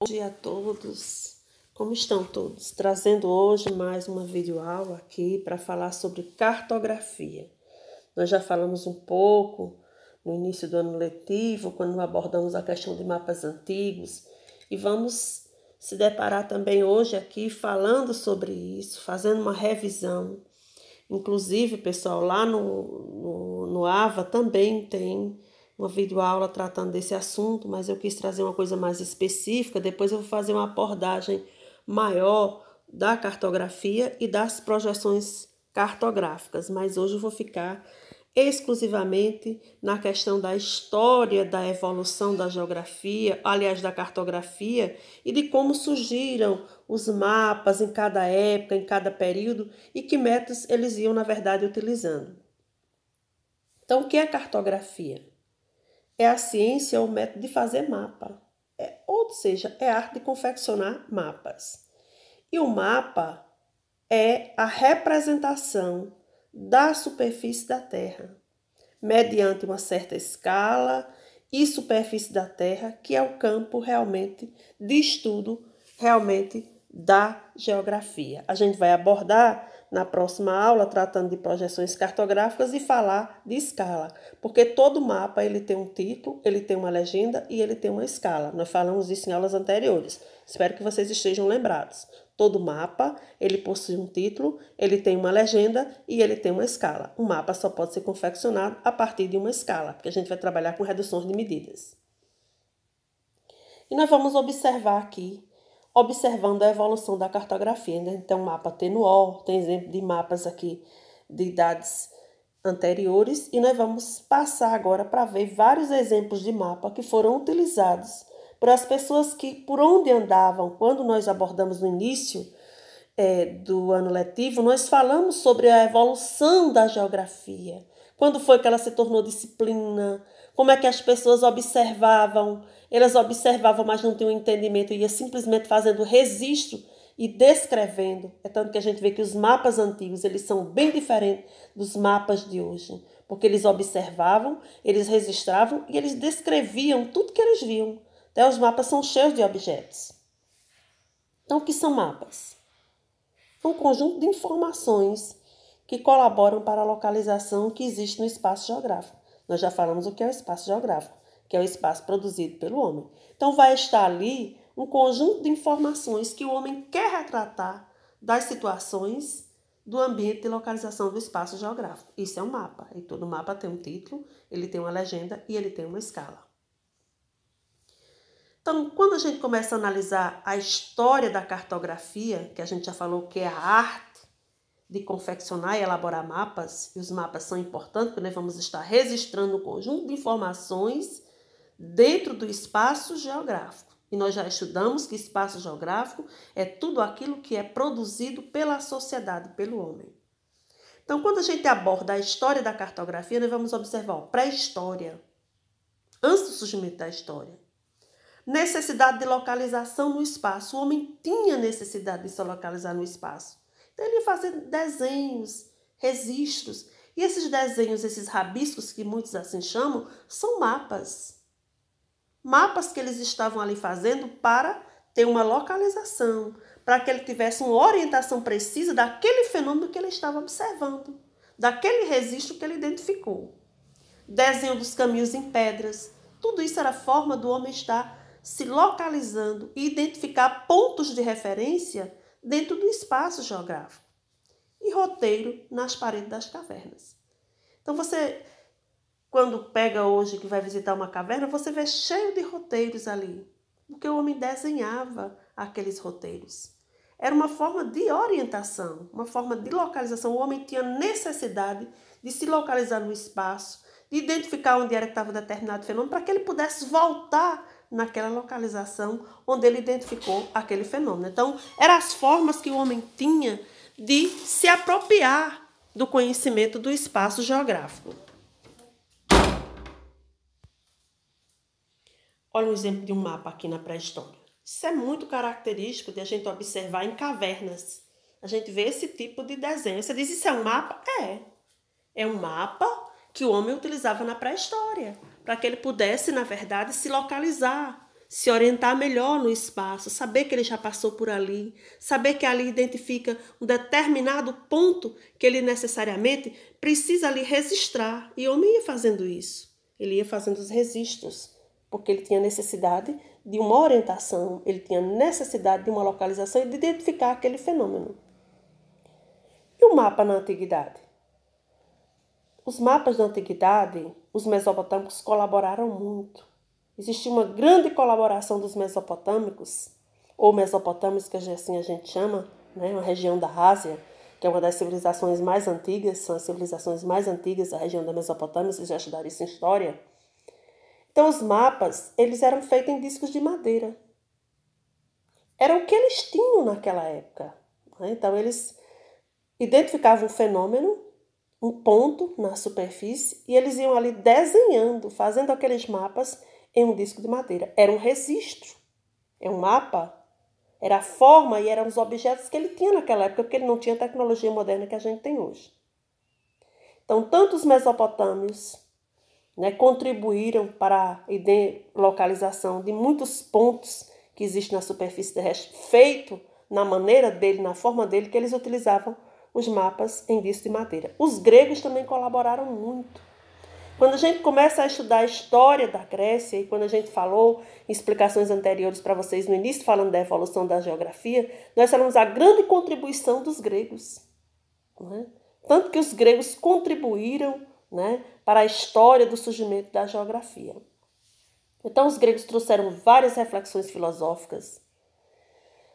dia a todos, como estão todos? Trazendo hoje mais uma videoaula aqui para falar sobre cartografia. Nós já falamos um pouco no início do ano letivo, quando abordamos a questão de mapas antigos, e vamos se deparar também hoje aqui falando sobre isso, fazendo uma revisão. Inclusive, pessoal, lá no AVA também tem uma videoaula tratando desse assunto, mas eu quis trazer uma coisa mais específica. Depois eu vou fazer uma abordagem maior da cartografia e das projeções cartográficas, mas hoje eu vou ficar exclusivamente na questão da história da evolução da geografia, aliás, da cartografia, e de como surgiram os mapas em cada época, em cada período, e que métodos eles iam, na verdade, utilizando. Então, o que é cartografia? É a ciência ou o método de fazer mapa, ou seja, é a arte de confeccionar mapas. E o mapa é a representação da superfície da Terra, mediante uma certa escala e superfície da Terra, que é o campo realmente de estudo da geografia. A gente vai abordar na próxima aula, tratando de projeções cartográficas e falar de escala, porque todo mapa ele tem um título, ele tem uma legenda e ele tem uma escala. Nós falamos isso em aulas anteriores. Espero que vocês estejam lembrados. Todo mapa, ele possui um título, ele tem uma legenda e ele tem uma escala. Um mapa só pode ser confeccionado a partir de uma escala, porque a gente vai trabalhar com reduções de medidas. E nós vamos observar aqui, observando a evolução da cartografia. Né? Então, mapa Tenuor, tem exemplo de mapas aqui de idades anteriores, e nós vamos passar agora para ver vários exemplos de mapa que foram utilizados por as pessoas que, por onde andavam, quando nós abordamos no início do ano letivo, nós falamos sobre a evolução da geografia. Quando foi que ela se tornou disciplina, como é que as pessoas observavam, elas observavam, mas não tinham entendimento, ia simplesmente fazendo registro e descrevendo. É tanto que a gente vê que os mapas antigos, eles são bem diferentes dos mapas de hoje, porque eles observavam, eles registravam e eles descreviam tudo que eles viam. Até os mapas são cheios de objetos. Então, o que são mapas? É um conjunto de informações que colaboram para a localização que existe no espaço geográfico. Nós já falamos o que é o espaço geográfico, que é o espaço produzido pelo homem. Então, vai estar ali um conjunto de informações que o homem quer retratar das situações do ambiente de localização do espaço geográfico. Isso é um mapa. E todo mapa tem um título, ele tem uma legenda e ele tem uma escala. Então, quando a gente começa a analisar a história da cartografia, que a gente já falou que é a arte de confeccionar e elaborar mapas, e os mapas são importantes, porque nós vamos estar registrando um conjunto de informações dentro do espaço geográfico. E nós já estudamos que espaço geográfico é tudo aquilo que é produzido pela sociedade, pelo homem. Então, quando a gente aborda a história da cartografia, nós vamos observar a pré-história, antes do surgimento da história. Necessidade de localização no espaço. O homem tinha necessidade de se localizar no espaço. Então, ele ia fazer desenhos, registros. E esses desenhos, esses rabiscos, que muitos assim chamam, são mapas. Mapas que eles estavam ali fazendo para ter uma localização, para que ele tivesse uma orientação precisa daquele fenômeno que ele estava observando, daquele registro que ele identificou. Desenho dos caminhos em pedras. Tudo isso era forma do homem estar se localizando e identificar pontos de referência dentro do espaço geográfico. E roteiro nas paredes das cavernas. Então você, quando pega hoje que vai visitar uma caverna, você vê cheio de roteiros ali. Porque o homem desenhava aqueles roteiros. Era uma forma de orientação, uma forma de localização. O homem tinha necessidade de se localizar no espaço, de identificar onde era que estava determinado fenômeno, para que ele pudesse voltar naquela localização onde ele identificou aquele fenômeno. Então, eram as formas que o homem tinha de se apropriar do conhecimento do espaço geográfico. Olha um exemplo de um mapa aqui na pré-história. Isso é muito característico de a gente observar em cavernas. A gente vê esse tipo de desenho. Você diz, isso é um mapa? É um mapa que o homem utilizava na pré-história, para que ele pudesse, na verdade, se localizar, se orientar melhor no espaço, saber que ele já passou por ali, saber que ali identifica um determinado ponto que ele necessariamente precisa ali registrar. E o homem ia fazendo isso. Ele ia fazendo os registros, porque ele tinha necessidade de uma orientação, ele tinha necessidade de uma localização e de identificar aquele fenômeno. E o mapa na antiguidade? Os mapas da antiguidade, os mesopotâmicos colaboraram muito. Existia uma grande colaboração dos mesopotâmicos, ou mesopotâmicos, que assim a gente chama, né? Uma região da Ásia, que é uma das civilizações mais antigas, são as civilizações mais antigas da região da Mesopotâmia, vocês já estudaram isso em história. Então, os mapas, eles eram feitos em discos de madeira. Era o que eles tinham naquela época, né? Então, eles identificavam um fenômeno, um ponto na superfície, e eles iam ali desenhando, fazendo aqueles mapas em um disco de madeira. Era um registro, é um mapa, era a forma e eram os objetos que ele tinha naquela época, porque ele não tinha a tecnologia moderna que a gente tem hoje. Então, tanto os mesopotâmios, né, contribuíram para a localização de muitos pontos que existem na superfície terrestre, feito na maneira dele, na forma dele, que eles utilizavam os mapas em disco de madeira. Os gregos também colaboraram muito. Quando a gente começa a estudar a história da Grécia, e quando a gente falou em explicações anteriores para vocês no início, falando da evolução da geografia, nós falamos a grande contribuição dos gregos, né? Tanto que os gregos contribuíram, né, para a história do surgimento da geografia. Então, os gregos trouxeram várias reflexões filosóficas,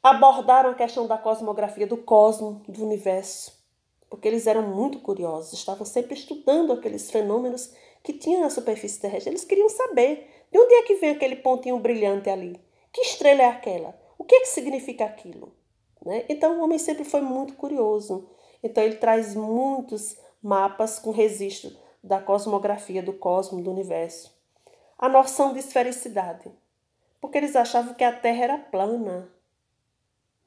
abordaram a questão da cosmografia, do cosmo, do universo, porque eles eram muito curiosos, estavam sempre estudando aqueles fenômenos que tinham na superfície terrestre. Eles queriam saber de onde é que vem aquele pontinho brilhante ali, que estrela é aquela, o que é que significa aquilo, né? Então, o homem sempre foi muito curioso. Então, ele traz muitos mapas com registro da cosmografia, do cosmo, do universo. A noção de esfericidade, porque eles achavam que a Terra era plana,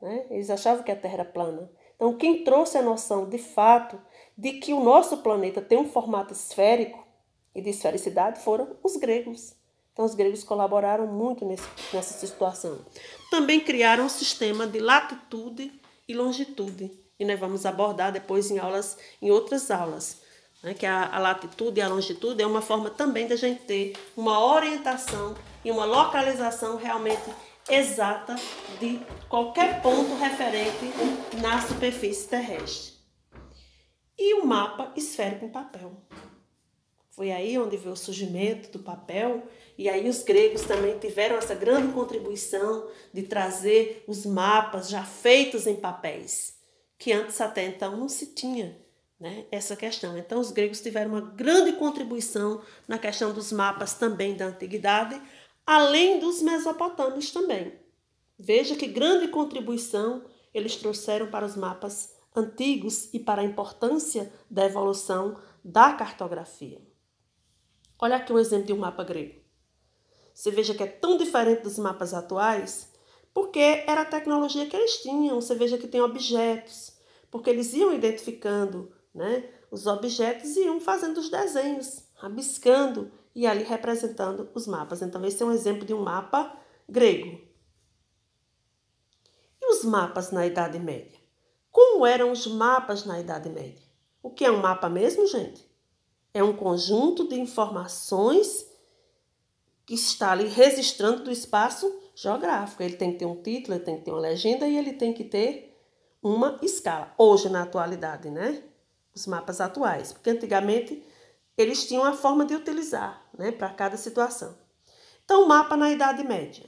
né? Eles achavam que a Terra era plana. Então, quem trouxe a noção, de fato, de que o nosso planeta tem um formato esférico e de esfericidade foram os gregos. Então, os gregos colaboraram muito nessa situação. Também criaram um sistema de latitude e longitude, e nós vamos abordar depois em outras aulas, né? Que a latitude e a longitude é uma forma também da gente ter uma orientação e uma localização realmente exata de qualquer ponto referente na superfície terrestre. E o mapa esférico em papel. Foi aí onde veio o surgimento do papel, e aí os gregos também tiveram essa grande contribuição de trazer os mapas já feitos em papéis, que antes até então não se tinha, né, essa questão. Então os gregos tiveram uma grande contribuição na questão dos mapas também da antiguidade, além dos mesopotâmios também. Veja que grande contribuição eles trouxeram para os mapas antigos e para a importância da evolução da cartografia. Olha aqui um exemplo de um mapa grego. Você veja que é tão diferente dos mapas atuais, porque era a tecnologia que eles tinham. Você veja que tem objetos, porque eles iam identificando, né, os objetos e iam fazendo os desenhos, rabiscando e ali representando os mapas. Então, esse é um exemplo de um mapa grego. E os mapas na Idade Média? Como eram os mapas na Idade Média? O que é um mapa mesmo, gente? É um conjunto de informações que está ali registrando do espaço geográfico. Ele tem que ter um título, ele tem que ter uma legenda e ele tem que ter uma escala. Hoje, na atualidade, né? Os mapas atuais. Porque antigamente eles tinham a forma de utilizar, né, para cada situação. Então, o mapa na Idade Média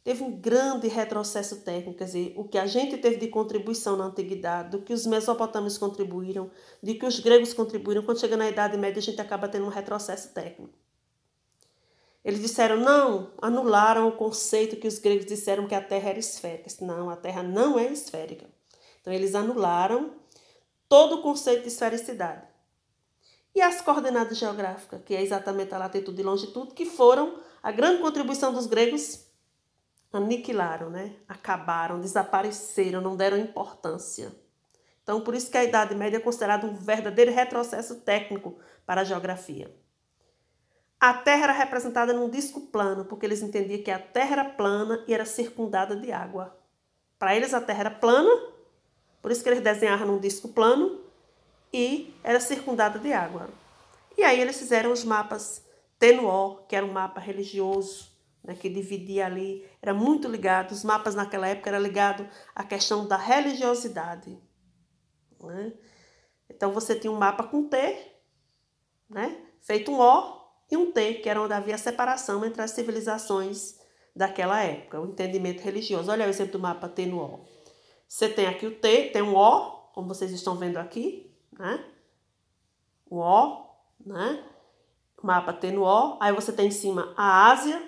teve um grande retrocesso técnico, quer dizer, o que a gente teve de contribuição na antiguidade, do que os mesopotâmios contribuíram, de que os gregos contribuíram, quando chega na Idade Média a gente acaba tendo um retrocesso técnico. Eles disseram, não, anularam o conceito que os gregos disseram que a Terra era esférica. Não, a Terra não é esférica. Então, eles anularam todo o conceito de esfericidade. E as coordenadas geográficas, que é exatamente a latitude e longitude, que foram a grande contribuição dos gregos, aniquilaram, né? Acabaram, desapareceram, não deram importância. Então, por isso que a Idade Média é considerada um verdadeiro retrocesso técnico para a geografia. A Terra era representada num disco plano, porque eles entendiam que a Terra era plana e era circundada de água. Para eles a Terra era plana, por isso que eles desenhavam num disco plano e era circundada de água. E aí eles fizeram os mapas Tenuó, que era um mapa religioso, né, que dividia ali, era muito ligado, os mapas naquela época eram ligados à questão da religiosidade. Né? Então você tinha um mapa com T, né, feito um O e um T, que era onde havia separação entre as civilizações daquela época, o entendimento religioso. Olha o exemplo do mapa Tenuó. Você tem aqui o T, tem um O, como vocês estão vendo aqui, né? O O, né? O mapa Tenuó. Aí você tem em cima a Ásia.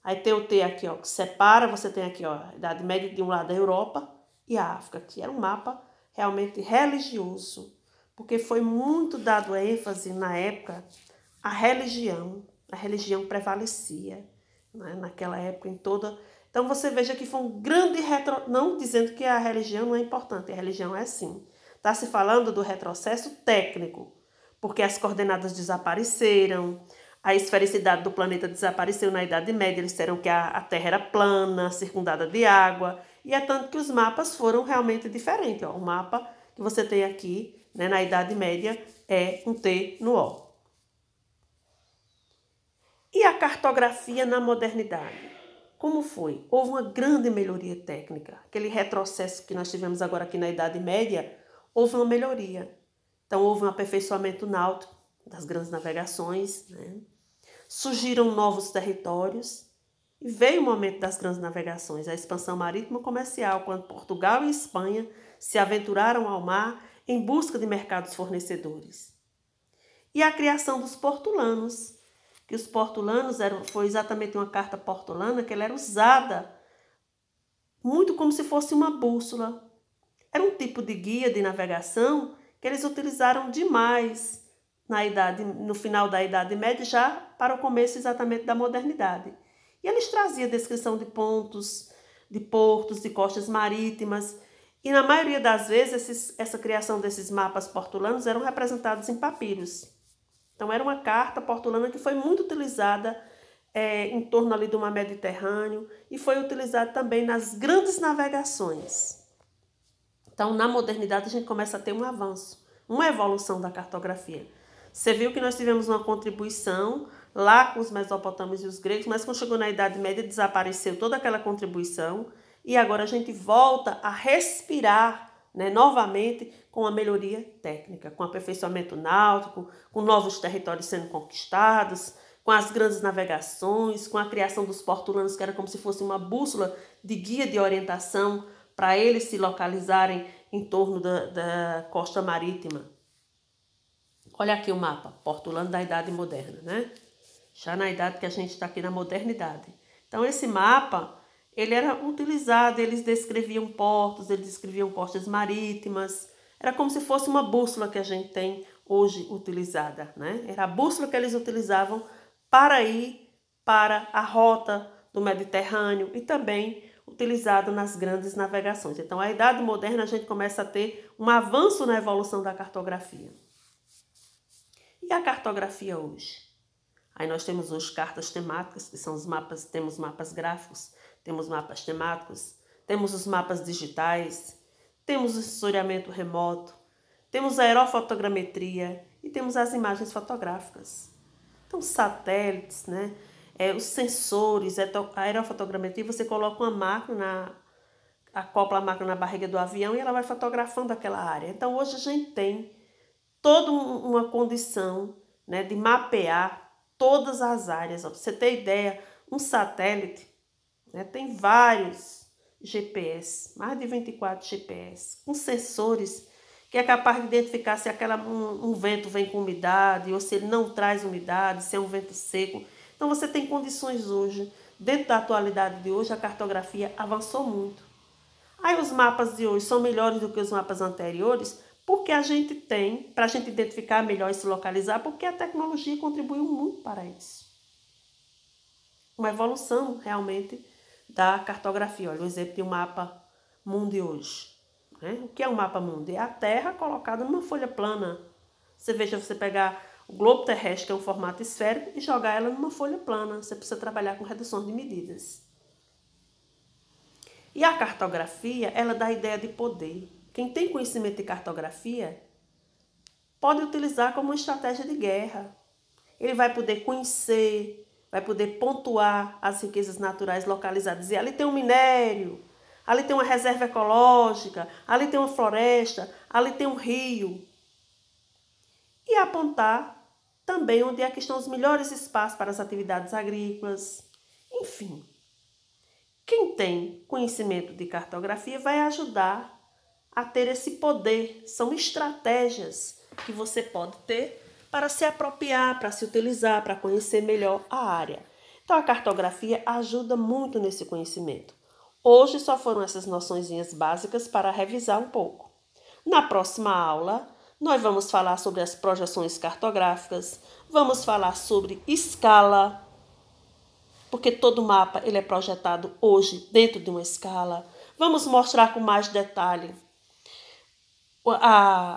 Aí tem o T aqui, ó, que separa. Você tem aqui, ó, a Idade Média de um lado a Europa e a África, que era um mapa realmente religioso, porque foi muito dado ênfase na época à religião. A religião prevalecia, né, naquela época em toda. Então você veja que foi um grande não dizendo que a religião não é importante, a religião é sim. Está se falando do retrocesso técnico, porque as coordenadas desapareceram, a esfericidade do planeta desapareceu na Idade Média, eles disseram que a Terra era plana, circundada de água, e é tanto que os mapas foram realmente diferentes. Ó. O mapa que você tem aqui, né, na Idade Média, é um T no O. E a cartografia na modernidade? Como foi? Houve uma grande melhoria técnica. Aquele retrocesso que nós tivemos agora aqui na Idade Média, houve uma melhoria. Então, houve um aperfeiçoamento náutico das grandes navegações, né? Surgiram novos territórios e veio o momento das grandes navegações, a expansão marítima comercial, quando Portugal e Espanha se aventuraram ao mar em busca de mercados fornecedores. E a criação dos portulanos, que os portulanos foi exatamente uma carta portulana que ela era usada muito como se fosse uma bússola. Era um tipo de guia de navegação que eles utilizaram demais no final da Idade Média, já para o começo exatamente da modernidade. E eles traziam descrição de pontos, de portos, de costas marítimas, e na maioria das vezes essa criação desses mapas portulanos eram representados em papiros. Então era uma carta portulana que foi muito utilizada em torno ali do mar Mediterrâneo e foi utilizada também nas grandes navegações. Então, na modernidade, a gente começa a ter um avanço, uma evolução da cartografia. Você viu que nós tivemos uma contribuição lá com os mesopotâmios e os gregos, mas quando chegou na Idade Média desapareceu toda aquela contribuição e agora a gente volta a respirar, né, novamente com a melhoria técnica, com aperfeiçoamento náutico, com novos territórios sendo conquistados, com as grandes navegações, com a criação dos portulanos, que era como se fosse uma bússola de guia de orientação para eles se localizarem em torno da costa marítima. Olha aqui o mapa, portulano da Idade Moderna, né? Já na idade que a gente está aqui na modernidade. Então, esse mapa, ele era utilizado, eles descreviam portos, eles descreviam costas marítimas. Era como se fosse uma bússola que a gente tem hoje utilizada, né? Era a bússola que eles utilizavam para ir para a rota do Mediterrâneo e também utilizado nas grandes navegações. Então, a Idade Moderna a gente começa a ter um avanço na evolução da cartografia. E a cartografia hoje? Aí nós temos hoje cartas temáticas, que são os mapas, temos mapas gráficos, temos mapas temáticos, temos os mapas digitais, temos o sensoriamento remoto, temos a aerofotogrametria e temos as imagens fotográficas. Então, satélites, né? Os sensores, a aerofotogrametria, você coloca uma máquina, acopla a máquina na barriga do avião e ela vai fotografando aquela área. Então, hoje a gente tem toda uma condição, né, de mapear todas as áreas. Para você ter ideia, um satélite, né, tem vários GPS, mais de 24 GPS, com sensores que é capaz de identificar se um vento vem com umidade ou se ele não traz umidade, se é um vento seco. Então você tem condições hoje, dentro da atualidade de hoje, a cartografia avançou muito. Aí os mapas de hoje são melhores do que os mapas anteriores, porque a gente tem, para a gente identificar melhor e se localizar, porque a tecnologia contribuiu muito para isso. Uma evolução, realmente, da cartografia. Olha o exemplo de um mapa mundi hoje. Né? O que é um mapa mundi? É a Terra colocada numa folha plana. Você veja, você pegar o globo terrestre é um formato esférico e jogar ela numa folha plana. Você precisa trabalhar com redução de medidas. E a cartografia, ela dá a ideia de poder. Quem tem conhecimento de cartografia pode utilizar como uma estratégia de guerra. Ele vai poder conhecer, vai poder pontuar as riquezas naturais localizadas. Dizer, ali tem um minério, ali tem uma reserva ecológica, ali tem uma floresta, ali tem um rio. E apontar também onde é que estão os melhores espaços para as atividades agrícolas. Enfim, quem tem conhecimento de cartografia vai ajudar a ter esse poder. São estratégias que você pode ter para se apropriar, para se utilizar, para conhecer melhor a área. Então, a cartografia ajuda muito nesse conhecimento. Hoje só foram essas noçõezinhas básicas para revisar um pouco. Na próxima aula, nós vamos falar sobre as projeções cartográficas, vamos falar sobre escala, porque todo mapa ele é projetado hoje dentro de uma escala. Vamos mostrar com mais detalhe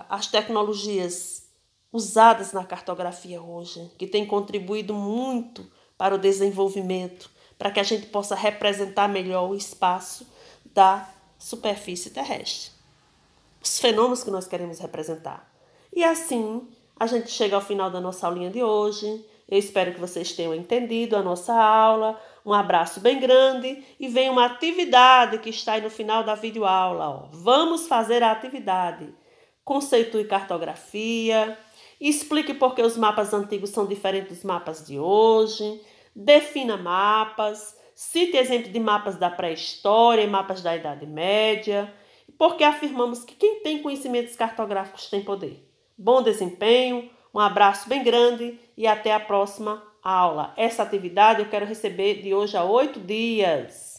as tecnologias usadas na cartografia hoje, que têm contribuído muito para o desenvolvimento, para que a gente possa representar melhor o espaço da superfície terrestre, os fenômenos que nós queremos representar. E assim, a gente chega ao final da nossa aulinha de hoje. Eu espero que vocês tenham entendido a nossa aula. Um abraço bem grande e vem uma atividade que está aí no final da videoaula. Ó. Vamos fazer a atividade. Conceitue cartografia, explique por que os mapas antigos são diferentes dos mapas de hoje, defina mapas, cite exemplos de mapas da pré-história e mapas da Idade Média, porque afirmamos que quem tem conhecimentos cartográficos tem poder. Bom desempenho, um abraço bem grande e até a próxima aula. Essa atividade eu quero receber de hoje a 8 dias.